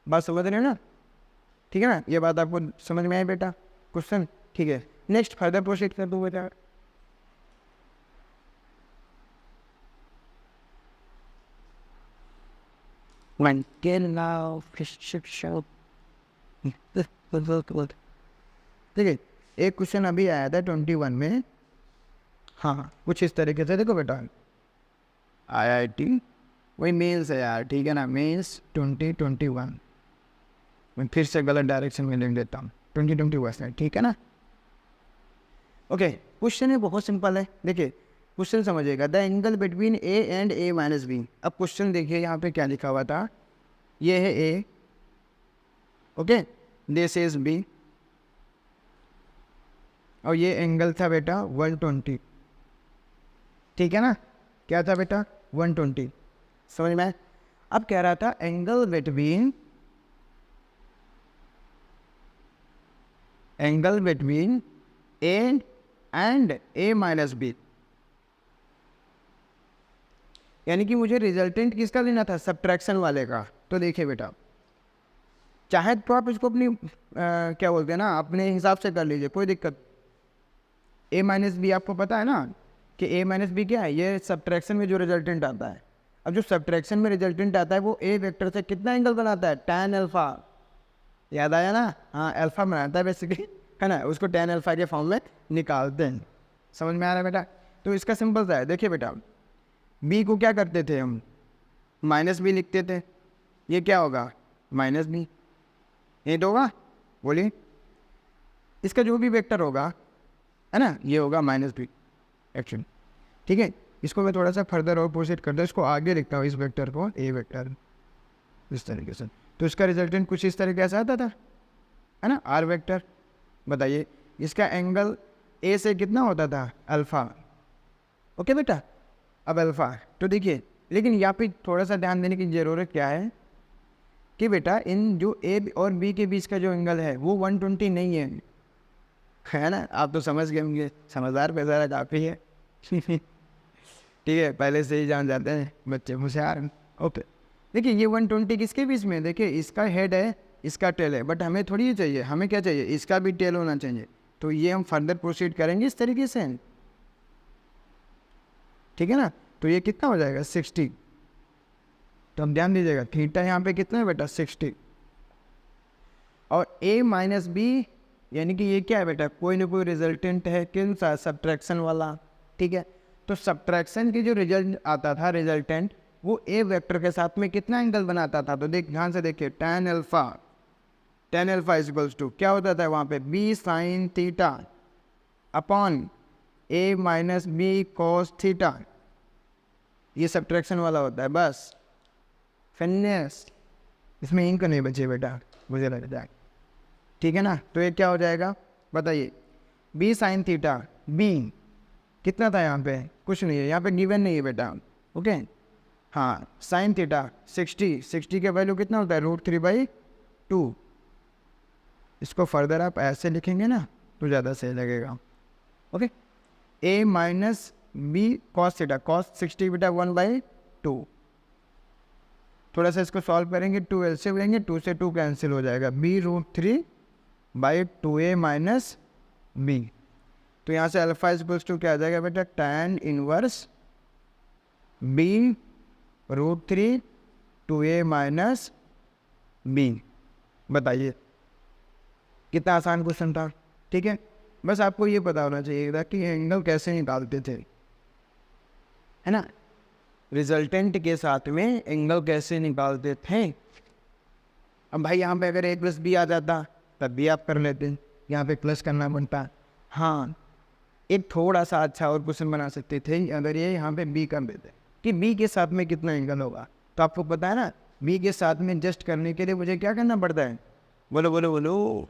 बात समझ रहे हो ना, ठीक है ना, ये बात आपको समझ में आई बेटा, क्वेश्चन ठीक है। नेक्स्ट फर्दर प्रोसीड कर दो बेटा। देखिए एक क्वेश्चन अभी आया था 21 में, हाँ कुछ इस तरीके से, देखो बेटा IIT वही मेंस है यार, ठीक है ना, मेंस 2021, मैं फिर से गलत डायरेक्शन में लिख देता हूँ, 2021 है, ठीक है ना। ओके क्वेश्चन है बहुत सिंपल है, देखिए क्वेश्चन समझिएगा, the angle between A and A-B। अब क्वेश्चन देखिए यहाँ पे क्या लिखा हुआ था, ये है A, okay, this is B, और ये एंगल था बेटा 120, ठीक है ना, क्या था बेटा 120, समझ में। अब कह रहा था angle between A and A-B, यानी कि मुझे रिजल्टेंट किसका लेना था, सब्ट्रैक्शन वाले का। तो देखिए बेटा, चाहे तो आप इसको अपनी क्या बोलते हैं ना, अपने हिसाब से कर लीजिए, कोई दिक्कत। A-B आपको पता है ना कि A-B क्या है, ये सब्ट्रैक्शन में जो रिजल्टेंट आता है। अब जो सब्ट्रैक्शन में रिजल्टेंट आता है वो A वेक्टर से कितना एंगल बनाता है, tan अल्फा, याद आया ना, हाँ अल्फा बनाता है बेसिकली, है ना, उसको tan अल्फा के फॉर्म में निकालते हैं। समझ में आ रहा है बेटा। तो इसका सिंपल सा है, देखिए बेटा B को क्या करते थे हम, -B लिखते थे, ये क्या होगा -B, ये तो होगा, बोलिए इसका जो भी वेक्टर होगा, है ना, ये होगा -B एक्चुअली, ठीक है। इसको मैं थोड़ा सा फर्दर और प्रोसीड करता हूँ, इसको आगे लिखता हूँ, इस वेक्टर को A वेक्टर इस तरीके से, तो इसका रिजल्टेंट कुछ इस तरीके से आता था, है ना, R वेक्टर। बताइए इसका एंगल A से कितना होता था, अल्फ़ा, ओके बेटा। अब अल्फ़ा, तो देखिए लेकिन यहाँ पे थोड़ा सा ध्यान देने की ज़रूरत क्या है कि बेटा इन जो A और B के बीच का जो एंगल है वो 120 नहीं है ना, आप तो समझ गए होंगे, समझदार पैसा काफ़ी है ठीक है, पहले से ही जान जाते हैं बच्चे होशियार। ओके देखिए ये 120 किसके बीच में, देखिए इसका हेड है, इसका टेल है, बट हमें थोड़ी चाहिए, हमें क्या चाहिए, इसका भी टेल होना चाहिए। तो ये हम फर्दर प्रोसीड करेंगे इस तरीके से, ठीक है ना। तो ये कितना हो जाएगा 60, तो हम ध्यान दीजिएगा थीटा यहाँ पे कितना है बेटा 60, और A-B यानी कि ये क्या है बेटा, कोई ना कोई रिजल्टेंट है, किन सा, सब्ट्रैक्शन वाला, ठीक है। तो सब्ट्रैक्शन की जो रिजल्ट आता था रिजल्टेंट, वो A वेक्टर के साथ में कितना एंगल बनाता था, तो देख ध्यान से देखिए, tan alpha is equals to क्या होता था वहाँ पे, B sin theta upon A-B cos theta, ये सब्ट्रैक्शन वाला होता है, बस फिनिश, इसमें इंक नहीं बचे बेटा, मुझे लगता है, ठीक है ना। तो ये क्या हो जाएगा बताइए, B sin थीटा, B कितना था यहाँ पे, कुछ नहीं है, यहाँ पे गिवन नहीं है बेटा, ओके। हाँ sin थीटा 60 के वैल्यू कितना होता है, √3/2। इसको फर्दर आप ऐसे लिखेंगे ना तो ज़्यादा सही लगेगा, okay. A-B cos theta, cos 60 बेटा 1/2, थोड़ा सा इसको सॉल्व करेंगे, 2 एलसीएम लेंगे, 2 से 2 कैंसिल हो जाएगा, B√3/2A-B। तो यहाँ से अल्फा इक्वल्स टू क्या आ जाएगा बेटा, tan inverse B √3 2a minus B. बताइए कितना आसान क्वेश्चन था, ठीक है। बस आपको ये पता होना चाहिए था कि एंगल कैसे निकालते थे, है ना, रिजल्टेंट के साथ में एंगल कैसे निकालते थे। अब भाई यहाँ पे अगर a + b आ जाता तब भी आप कर लेते, यहाँ पे प्लस करना बनता। हाँ, एक थोड़ा सा अच्छा और क्वेश्चन बना सकते थे अगर ये यहाँ पे b कर देते कि b के साथ में कितना एंगल होगा। तो आपको पता है ना, b के साथ में जस्ट करने के लिए मुझे क्या करना पड़ता है, बोलो बोलो बोलो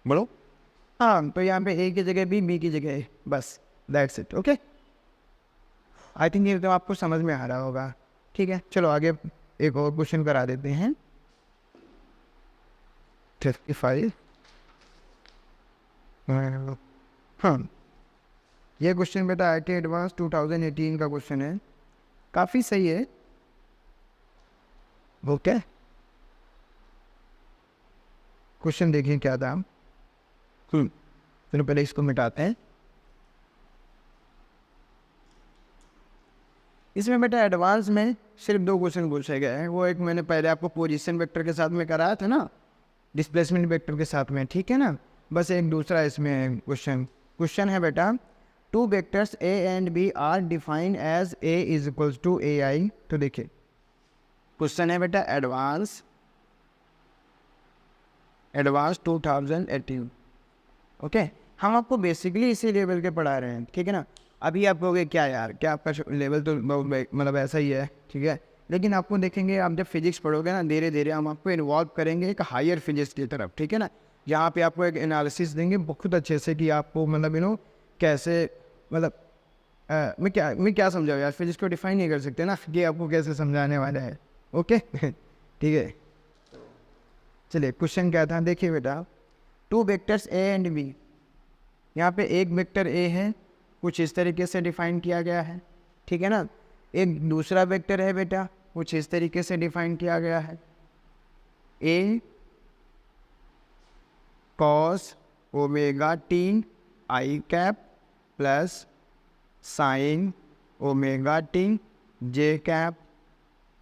बोलो। हाँ, तो यहाँ पे a की जगह b की जगह a, बस that's it. Okay, I think ये तो आपको समझ में आ रहा होगा, ठीक है। चलो आगे एक और क्वेश्चन करा देते हैं। 55। हाँ, ये क्वेश्चन बेटा IIT एडवांस 2018 का क्वेश्चन है, काफ़ी सही है। ओके, क्वेश्चन देखिए क्या था। चलो पहले इसको मिटाते हैं। इसमें बेटा एडवांस में सिर्फ 2 क्वेश्चन पूछे गए हैं। वो एक मैंने पहले आपको पोजीशन वेक्टर के साथ में कराया था ना, डिस्प्लेसमेंट वेक्टर के साथ में, ठीक है ना। बस एक दूसरा इसमें क्वेश्चन है बेटा, 2 vectors a and b are defined as a = ai। तो देखिए क्वेश्चन है बेटा एडवांस 2018। ओके, हम आपको बेसिकली इसी लेवल के पढ़ा रहे हैं, ठीक है ना। अभी आप कहोगे क्या यार, क्या आपका लेवल तो मतलब ऐसा ही है, ठीक है। लेकिन आपको देखेंगे, आप जब फिजिक्स पढ़ोगे ना, धीरे धीरे हम आपको इन्वॉल्व करेंगे एक हायर फिजिक्स की तरफ, ठीक है ना। यहाँ पे आपको एक एनालिसिस देंगे बहुत अच्छे से कि आपको मतलब कैसे, मतलब मैं क्या समझाऊँ यार, फिजिक्स को डिफाइन नहीं कर सकते ना कि आपको कैसे समझाने वाला है। ओके ठीक है, चलिए क्वेश्चन क्या था, देखिए बेटा, 2 वेक्टर्स a एंड b। यहाँ पे एक वेक्टर a है, कुछ इस तरीके से डिफाइन किया गया है, ठीक है ना। एक दूसरा वेक्टर है बेटा, कुछ इस तरीके से डिफाइन किया गया है, a cos ωt i cap plus sine ωt j cap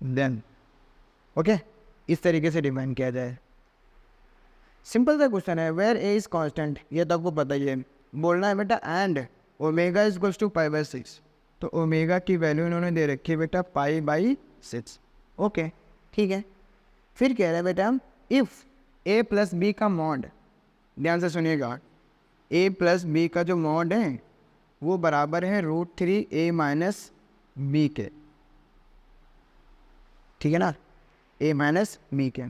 then. Okay, इस तरीके से डिफाइन किया जाए। सिंपल सा क्वेश्चन है, वेयर a इज कांस्टेंट, ये तो आपको पता ही है। बोलना है बेटा and omega is equals to π/6। तो ओमेगा की वैल्यू इन्होंने दे रखी है बेटा π/6। ओके, ठीक है। फिर कह रहे हैं बेटा, इफ a + b का मॉड, ध्यान से सुनिएगा, a + b का जो मॉड है वो बराबर है √3a - b के, ठीक है ना, a - b के।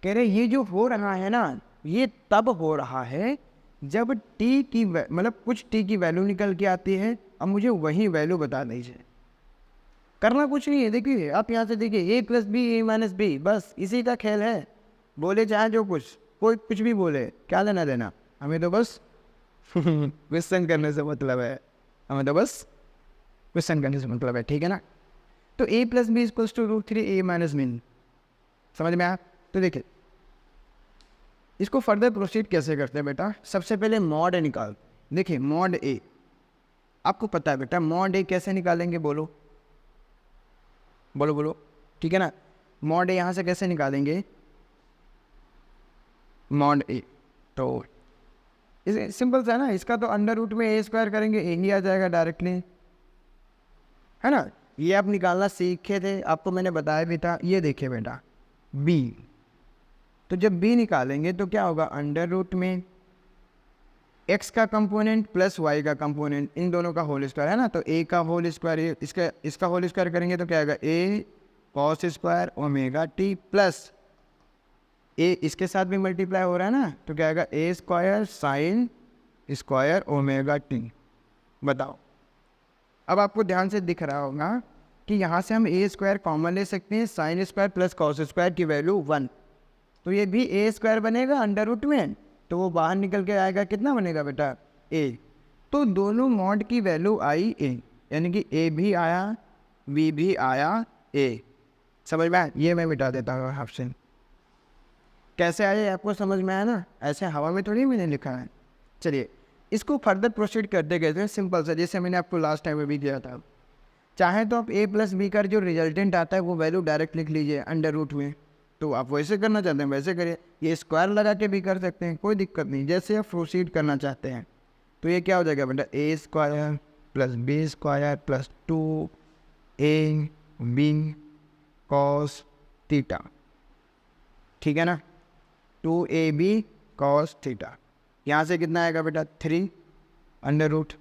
कह रहे ये जो हो रहा है ना, ये तब हो रहा है जब t की मतलब कुछ t की वैल्यू निकल के आती है। अब मुझे वही वैल्यू बता दीजिए, करना कुछ नहीं है। देखिए आप यहाँ से देखिए, a + b a - b, बस इसी का खेल है। बोले चाहे जो कुछ, कोई कुछ भी बोले, क्या लेना देना, हमें तो बस क्वेश्चन करने से मतलब है, हमें तो बस क्वेश्चन करने से मतलब है, ठीक है ना। तो a + b = √3a - b, समझ में आया। तो देखिए इसको फर्दर प्रोसीड कैसे करते हैं बेटा, सबसे पहले मॉड निकाल। देखिए मॉड a, आपको पता है बेटा मॉड a कैसे निकालेंगे, बोलो बोलो बोलो, ठीक है ना। मॉड a यहाँ से कैसे निकालेंगे, मॉड a, तो इसे सिंपल सा है ना, इसका तो √ में a² करेंगे, a ही आ जाएगा डायरेक्टली, है ना। ये आप निकालना सीखे थे, आपको मैंने बताया भी था। ये देखिए बेटा b, तो जब b निकालेंगे तो क्या होगा, √ में x का कंपोनेंट प्लस y का कंपोनेंट, इन दोनों का होल स्क्वायर, है ना। तो a का होल स्क्वायर, इसका होल स्क्वायर करेंगे तो क्या आएगा, a cos² ωt plus a इसके साथ भी मल्टीप्लाई हो रहा है ना, तो क्या आएगा, a² sin² ωt। बताओ, अब आपको ध्यान से दिख रहा होगा कि यहाँ से हम a² कॉमन ले सकते हैं, sin² प्लस cos² की वैल्यू 1, तो ये भी a² बनेगा √ में, तो वो बाहर निकल के आएगा, कितना बनेगा बेटा, a। तो दोनों मॉड की वैल्यू आई a, यानी कि a भी आया, b भी आया, a। समझ में आया, ये मैं मिटा देता हूँ आपसे। कैसे आया आपको समझ में आया ना, ऐसे हवा में थोड़ी मैंने लिखा है। चलिए इसको फर्दर प्रोसीड करते गए थे, सिंपल सा, जैसे मैंने आपको लास्ट टाइम में भी दिया था। चाहे तो आप ए प्लस बी का जो रिजल्टेंट आता है वो वैल्यू डायरेक्ट लिख लीजिए अंडर रूट में, तो आप वैसे करना चाहते हैं वैसे करिए, ये स्क्वायर लगा के भी कर सकते हैं, कोई दिक्कत नहीं, जैसे आप प्रोसीड करना चाहते हैं। तो ये क्या हो जाएगा बेटा, A square plus B square plus 2 AB cos theta, ठीक है ना, 2AB कॉस थीटा। यहाँ से कितना आएगा बेटा 3 अंडर रूट,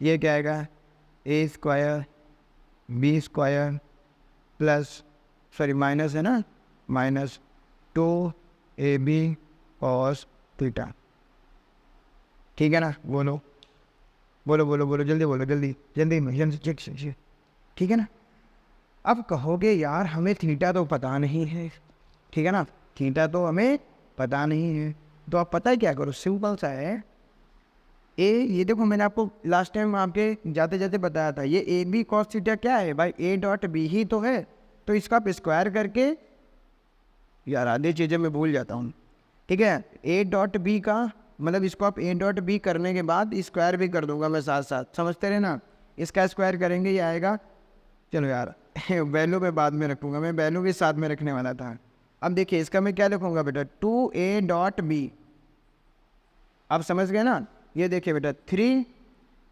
ये क्या आएगा A square B square plus sorry minus है ना, माइनस 2AB कॉस थीटा, ठीक है ना। बोलो बोलो बोलो बोलो जल्दी बोलो, जल्दी जल्दी जल्दी, ठीक है ना। अब कहोगे यार हमें थीटा तो पता नहीं है, ठीक है ना, थीटा तो हमें पता नहीं है, तो आप पता है क्या करो, सिंपल सा है, ये देखो मैंने आपको लास्ट टाइम आपके जाते जाते बताया था, ये ए बी कॉस थीटा क्या है भाई, ए डॉट बी ही तो है, तो इसका आप स्क्वायर करके, यार आधी चीज़ें मैं भूल जाता हूँ, ठीक है, ए डॉट बी का मतलब इसको आप ए डॉट बी करने के बाद स्क्वायर भी कर दूंगा मैं साथ साथ, समझते रहे ना, इसका स्क्वायर करेंगे ये आएगा, चलो यार वैल्यू में बाद में रखूँगा, मैं वैल्यू भी साथ में रखने वाला था। अब देखिए इसका मैं क्या लिखूँगा बेटा, 2A डॉट बी, आप समझ गए ना, ये देखिए बेटा 3,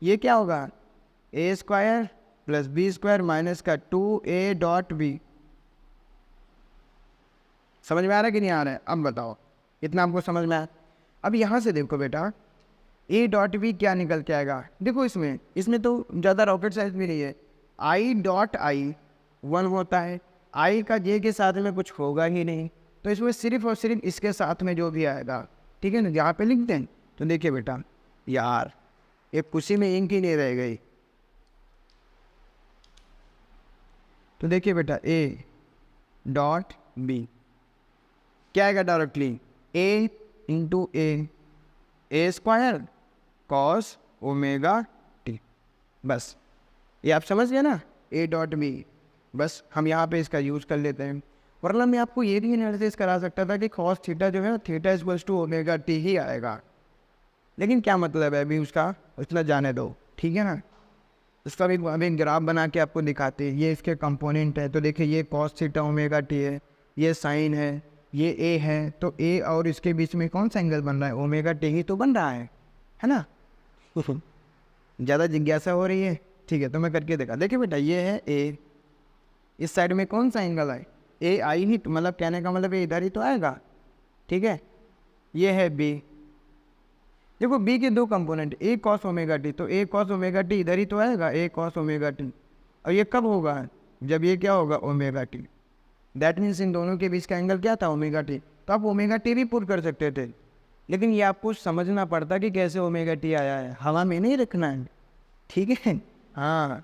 ये क्या होगा A square plus B square minus का 2A डॉट बी, समझ में आ रहा है कि नहीं आ रहा है, अब बताओ इतना आपको समझ में आया। अब यहाँ से देखो बेटा ए डॉट बी क्या निकल के आएगा, देखो इसमें तो ज़्यादा रॉकेट साइंस भी नहीं है, आई डॉट आई 1 होता है, आई का जे के साथ में कुछ होगा ही नहीं, तो इसमें सिर्फ और सिर्फ इसके साथ में जो भी आएगा, ठीक है ना, यहाँ पे लिख दें। तो देखिए बेटा यार एक कुर्सी में इंक ही नहीं रह गई, तो देखिए बेटा ए डॉट बी क्या आएगा डायरेक्टली, ए इंटू ए स्क्वायर कॉस ओमेगा टी, बस ये आप समझ गए ना, ए डॉट बी, बस हम यहाँ पे इसका यूज़ कर लेते हैं, वरना मैं आपको ये भी एनालिसिस करा सकता था कि कॉस थीटा जो है ना, theta equals to omega T ही आएगा, लेकिन क्या मतलब है अभी उसका, उतना जाने दो, ठीक है ना। इसका भी अभी ग्राफ बना के आपको दिखाते हैं, ये इसके कंपोनेंट है, तो देखिए ये कॉस थीटा ओमेगा टी है, ये साइन है, ये ए है, तो ए और इसके बीच में कौन सा एंगल बन रहा है, ओमेगा टी ही तो बन रहा है ना ज़्यादा जिज्ञासा हो रही है, ठीक है, तो मैं करके देखा, देखिए बेटा ये है ए, इस साइड में कौन सा एंगल है, ए आई ही, मतलब कहने का मतलब ये इधर ही तो आएगा, ठीक है, ये है बी, देखो बी के 2 कंपोनेंट, ए कॉस ओमेगा टी, तो ए कॉस ओमेगा टी इधर ही तो आएगा, ए कॉस ओमेगा टी, और ये कब होगा, जब ये क्या होगा omega T, that means in दोनों के बीच का एंगल क्या था ओमेगा टी, तो आप ओमेगा टी भी पुट कर सकते थे, लेकिन ये आपको समझना पड़ता कि कैसे ओमेगा टी आया है, हवा में नहीं रखना है, ठीक है, हाँ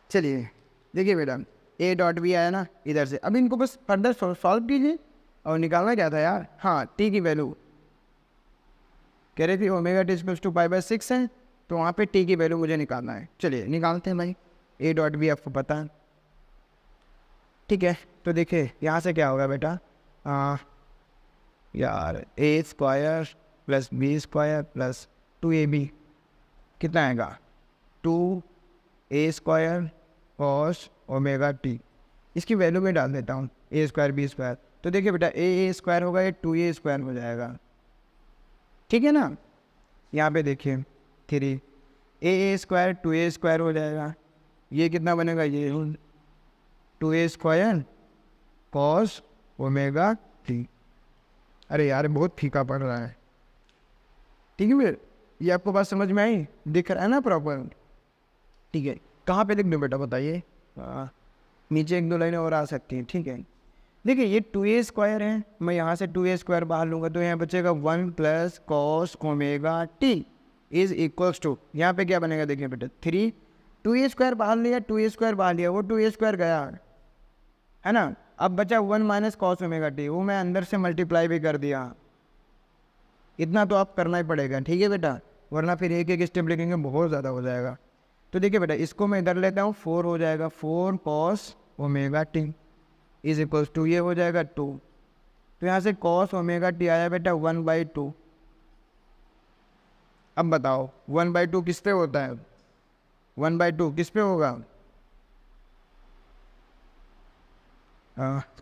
चलिए देखिए बेटा ए डॉट बी आया ना इधर से, अब इनको बस फर्दर सॉल्व कीजिए, और निकालना क्या था यार, हाँ टी की वैल्यू कह रहे थे ओमेगा टी इक्वल्स टू पाई/6 है, तो वहाँ पे टी की वैल्यू मुझे निकालना है, चलिए निकालते हैं भाई, ए डॉट बी आपको पता है, ठीक है, तो देखिए यहाँ से क्या होगा बेटा, यार A square plus B square plus 2AB कितना आएगा, 2A square cos omega T, इसकी वैल्यू में डाल देता हूँ ए स्क्वायर बी स्क्वायर, तो देखिए बेटा ए स्क्वायर होगा, ये 2A स्क्वायर हो जाएगा, ठीक है ना, यहाँ पे देखिए 3 ए स्क्वायर 2A स्क्वायर हो जाएगा, ये कितना बनेगा, ये 2A square cos omega T, अरे यार बहुत फीका पड़ रहा है, ठीक है मेरे, ये आपको बात समझ में आई, दिख रहा है ना प्रॉपर, ठीक है, कहाँ पे लिख दूँ बेटा बताइए, नीचे 1-2 लाइनें और आ सकती हैं, ठीक है, देखिए ये 2A स्क्वायर है, मैं यहाँ से 2A स्क्वायर बाहर लूँगा तो यहाँ बचेगा 1 plus cos omega T is equals to, यहाँ पे क्या बनेगा देखिए बेटा 3, 2A स्क्वायर बाहर लिया, 2A स्क्वायर बाहर लिया, वो 2A स्क्वायर गया है ना, अब बचा 1 माइनस कॉस ओमेगा टी, वो मैं अंदर से मल्टीप्लाई भी कर दिया, इतना तो आप करना ही पड़ेगा, ठीक है बेटा, वरना फिर एक एक स्टेप लिखेंगे बहुत ज़्यादा हो जाएगा। तो देखिए बेटा इसको मैं इधर लेता हूँ, 4 हो जाएगा, 4 cos omega T is equals to, ये हो जाएगा 2, तो यहाँ से कॉस ओमेगा टी आया बेटा 1/2, अब बताओ 1/2 किस पे होता है, 1/2 किस पे होगा?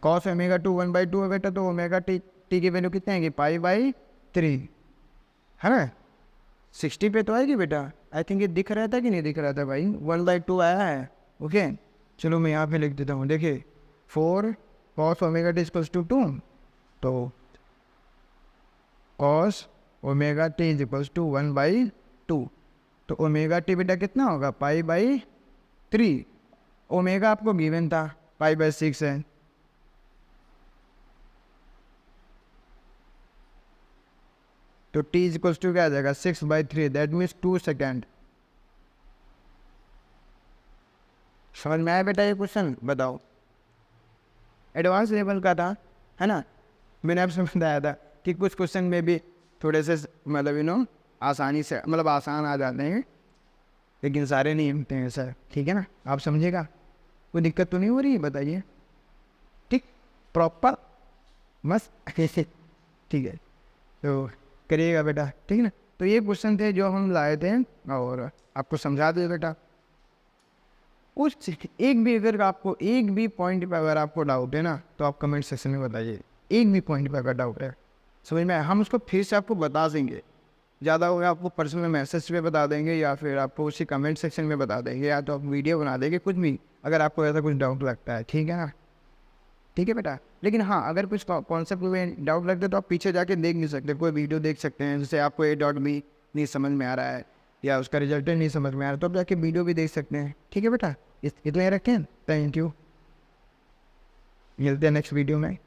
कॉस ओमेगा 2 1/2 है बेटा, तो ओमेगा टी की वैल्यू कितनी आएगी? π/3 है ना। 60 पे तो आएगी बेटा। आई थिंक ये दिख रहा था कि नहीं दिख रहा था भाई? 1/2 आया है। ओके चलो मैं यहाँ पे लिख देता हूँ। देखिए 4 cos omega T equals to 2, तो cos omega T equals to 1/2, तो ओमेगा टी बेटा कितना होगा? π/3। ओमेगा आपको गिवन था π/6 है, तो t इक्वल्स टू क्या आ जाएगा? 6/3, दैट मीन्स 2 सेकेंड। समझ में आया बेटा ये क्वेश्चन? बताओ, एडवांस लेवल का था, है ना। मैंने आपसे बताया था कि कुछ क्वेश्चन में भी थोड़े से मतलब आसानी से मतलब आसान आ जाते हैं, लेकिन सारे नहीं होते हैं सर, ठीक है ना। आप समझिएगा, कोई दिक्कत तो नहीं हो रही है? बताइए, ठीक प्रॉपर बस ठीक है, तो करिएगा बेटा, ठीक है ना। तो ये क्वेश्चन थे जो हम लाए थे और आपको समझा दिए बेटा। कुछ एक भी अगर आपको एक भी पॉइंट पे अगर आपको डाउट है ना, तो आप कमेंट सेक्शन में बताइए। एक भी पॉइंट पे अगर डाउट है, समझ में, हम उसको फिर से आपको बता देंगे। ज़्यादा हो गया आपको पर्सनल मैसेज पे बता देंगे, या फिर आपको उसी कमेंट सेक्शन में बता देंगे, या तो आप वीडियो बना देंगे, कुछ भी, अगर आपको ऐसा कुछ डाउट लगता है, ठीक है ना। ठीक है बेटा, लेकिन हाँ अगर कुछ कॉन्सेप्ट में डाउट लगता है तो आप पीछे जाके देख नहीं सकते, कोई वीडियो देख सकते हैं। जैसे आपको ए डॉट भी नहीं समझ में आ रहा है या उसका रिजल्ट नहीं समझ में आ रहा है, तो आप जाके वीडियो भी देख सकते हैं, ठीक है बेटा। इतना ही रखें, थैंक यू, मिलते हैं नेक्स्ट वीडियो में।